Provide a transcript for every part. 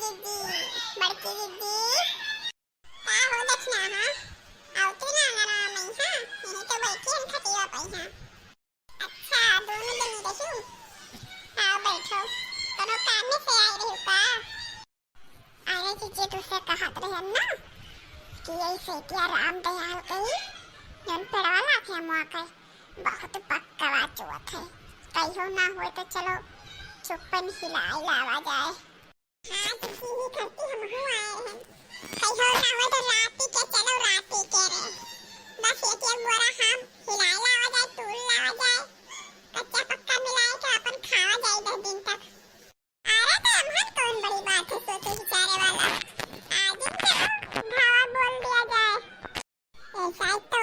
दीदी बड़की दीदी का हो दक्षिणा हां આવતી ના આરામ હા એની તો બેઠી એમ ખટીવા પઈ હા अच्छा दोनों जनी रही हाँ बैठो दोनों काम में से आई रही का अरे जीजे तुझसे कहत रहे ना कि ऐसे क्या राम दयाल कही जन पेड़वाला थे मुआ कही बहुत पक्का चुवत है कहीं ना हुए तो चलो चुप्पन हिलाई लावा जाए हाँ जीजी ही करती हम हो आए हैं कहीं ना हुए तो राती के चलो राती के रे बस ये क्या बोरा हम हिलाई लावा जाए तूल लावा जाए कच्चा पक्का मिलाए तो अपन खावा जाए 10 दिन तक अरे तो हम कौन बड़ी बात है सोचे बेचारे वाला आज चलो भावा बोल दिया जाए ऐसा ही तो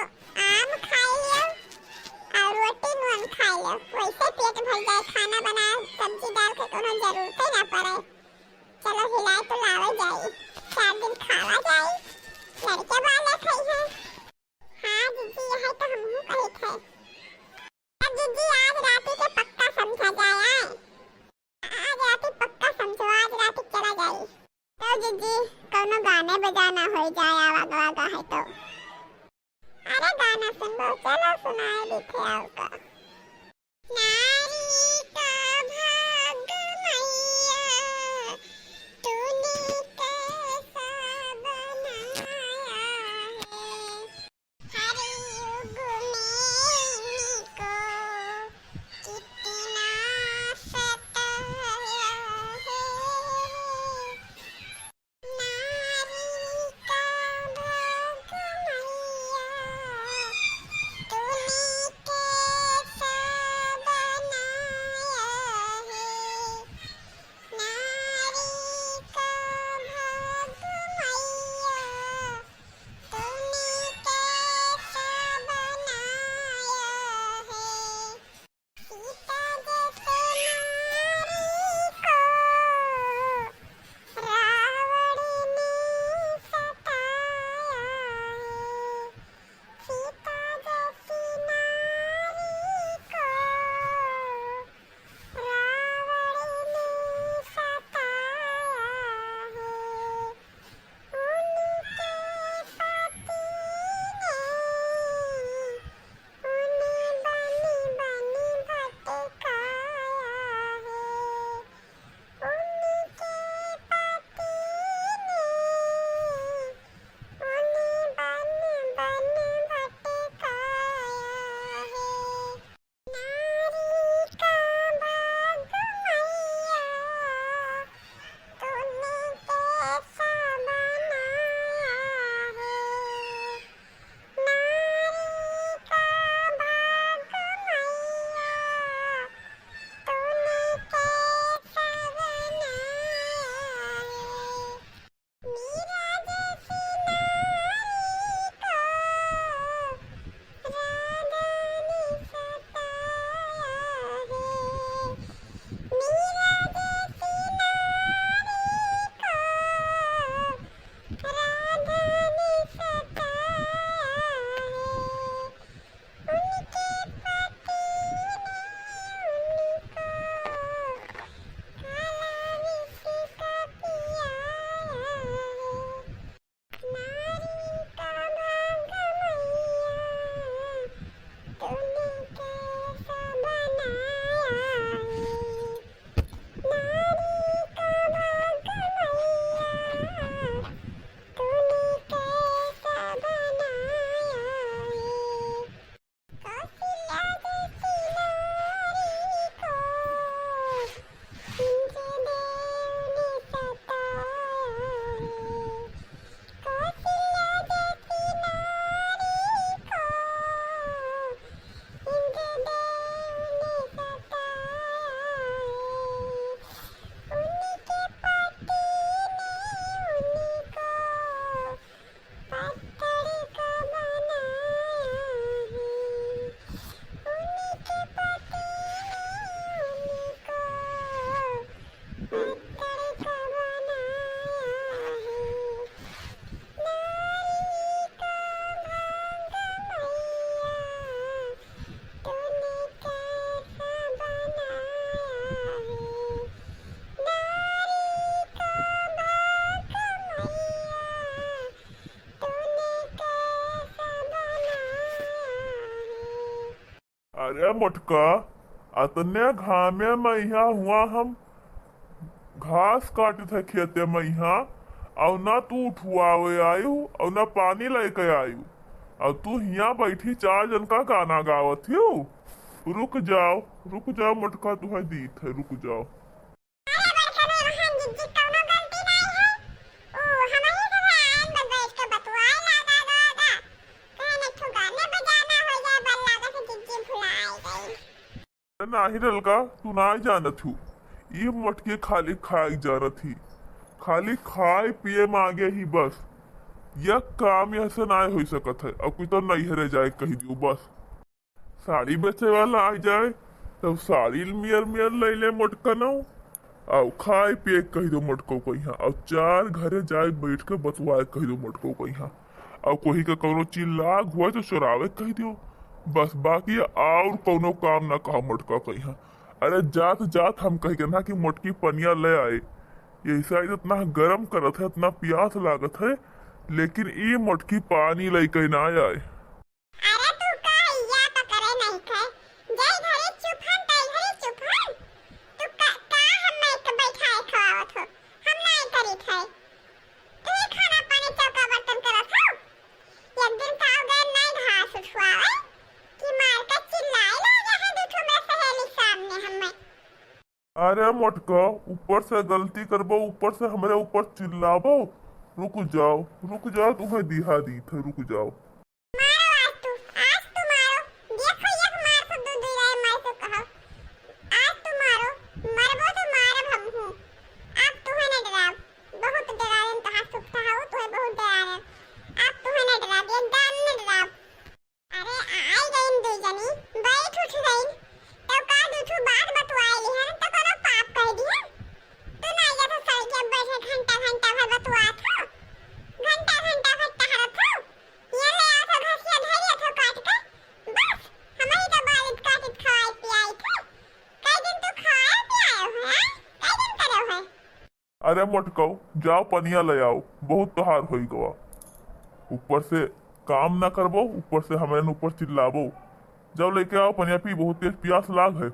आम खाइए और रोटी नून खाइए वैसे पेट भर जाए खाना बनाए सब्जी दाल के कोनो जरूरत ही ना पड़े चलो हिलाए तो लावा जाए 4 दिन खावा जाए लड़के वाले खाई है हाँ दीदी यही तो हम कही थे अब दीदी आज रात के पक्का समझा जाए आज रात पक्का समझो आज रात चला जाए तो दीदी कोनो गाने बजाना हो जाए आवाज वागा है तो अरे गाना सुन लो चलो सुनाए लिखे आपका नारी का भाग मैया तूने कैसा बनाया है हर युग में इनको कितना सताया है नारी का भाग मैया तूने कैसा बनाया है ए मोटका, अतने घामे में यहाँ हुआ हम घास काटे थे खेते में यहाँ, और ना तू उठुआवे आयु और ना पानी लेके आयु, और तू यहाँ बैठी 4 जन का गाना गावत हो। रुक जाओ मोटका, तुम्हें दी थे, रुक जाओ। नाही रलका, तू ना जानत हूँ, ये मटके खाली खाई जा रही थी, खाली खाए पिए मांगे ही बस। यह काम यहाँ से ना हो सकत है। अब कोई तो नहीं हरे जाए कही दियो बस। साड़ी बेचे वाला आ जाए तब साड़ी मियर मियर ले ले मोटका ना, और खाए पिए कही दो मोटको को यहाँ, और 4 घरे जाए बैठ के बतवाए कही दो मोटको को यहाँ, और कोई का कौनो चिल्लाग हुआ तो चुरावे कही दियो बस। बाकी और कोनो काम ना कहा मोटका को यहाँ। अरे जात जात हम कही के ना कि मोटकी पनिया ले आए, ये शायद इतना गर्म करत है, इतना प्यास लागत है, लेकिन ये मोटकी पानी लेके ना आए। अरे मोटका, ऊपर से गलती करबो, ऊपर से हमारे ऊपर चिल्लाबो। रुक जाओ, तुम्हें दिहा दी थे, रुक जाओ। अरे मोटको, जाओ पनिया ले आओ, बहुत तोहार हो गवा। ऊपर से काम ना करबो, ऊपर से हमें ऊपर चिल्लाबो। जाओ लेके आओ पनिया पी, बहुत तेज प्यास लाग है।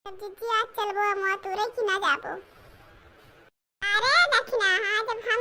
दीदी आज चलबो हम तुरे की ना जाबो। अरे दक्षिणा, हाँ जब हम